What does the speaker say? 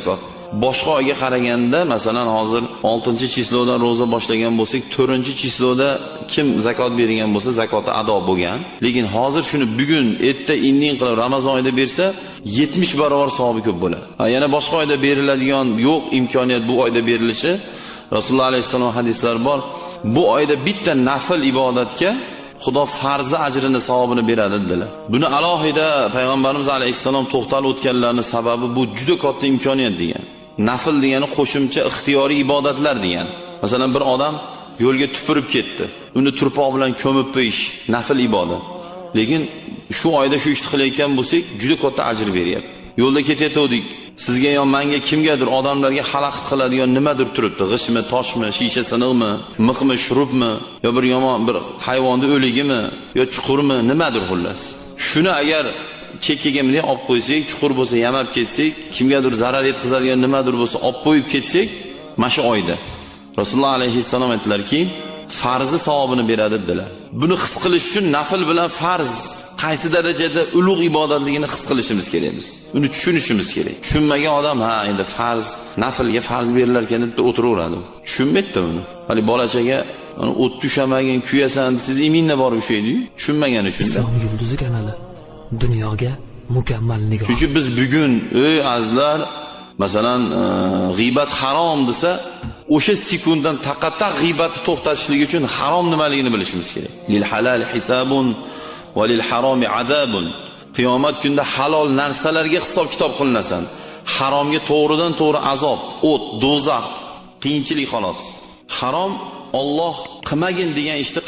zakot. Boshqa oyga qaraganda, masalan, hozir 6-chislodan roza boshlagan bo'lsak, 4-chisloda kim zakot bergan bo'lsa, zakoti ado bo'lgan. Lekin hozir shuni bugun, erta indin qilib Ramazon oyida bersa, 70 barobar savobi ko'p bo'ladi. Yana boshqa oyda beriladigan yo'q imkoniyat bu oyda berilishi. Rasululloh alayhisalom hadislari bor. Bu oyda bitta nafl ibodatga Xudo farzi ajrini, savobini beradi dedilar. Buni alohida payg'ambarimiz alayhisalom to'xtalib o'tganlarning sababi bu juda katta imkoniyat degan. Nafl degani qo'shimcha ixtiyoriy ibodatlar degan. Masalan, bir odam yo'lga tupurib ketdi. Uni turpoq bilan ko'mib qo'yish nafl ibodat. Lekin shu oyda shu ishni qilayotgan bo'lsak, juda katta ajr beryapti. Yo'lda ketayotdik. Sizga yo menga kimgadir odamlarga xalaqit qiladigan nimadir turibdi. G'ishmi, toshmi, shisha siniqmi, miqmi, shurubmi, yo bir yomon bir hayvonning o'ligimi, yo chuqurmi, nimadir xullas. Shuni agar chekkaga bunday olib qo'ysak, chuqur bo'lsa yamab ketsak, kimgadir zarar yetkazadigan nimadir bo'lsa olib qo'yib ketsak, mana shu oyda Rasululloh alayhissalom aytdilarki, farzi savobini beradi dedilar. Buni his qilish uchun nafl bilan farz qaysi darajada ulug' ibodatligini his qilishimiz kerak biz. Uni tushunishimiz kerak. Tushunmagan odam endi farz, naflga farz berilar ekan deb o'tiraveradi. Tushunmaydi uni. Hali bolachaga o't tushamagin, kuyasan, siz iminda borib ushlaydi-yu. Tushunmagani uchun. Islom yulduzi kanali dunyoga mukammal nigoh. Chunki biz bugun, ey azizlar, masalan, g'iybat harom desa, o'sha sekunddan taqatta g'iybatni to'xtatishlik uchun harom nimaligini bilishimiz kerak. Lil halal hisabun va lil haromi azabun. Qiyomat kunida halol narsalarga hisob kitob qilinasan. Haromga to'g'ridan to'g'ri azob, o't, do'zax, qiyinchilik xolos. Harom Alloh qilmagin degan ishni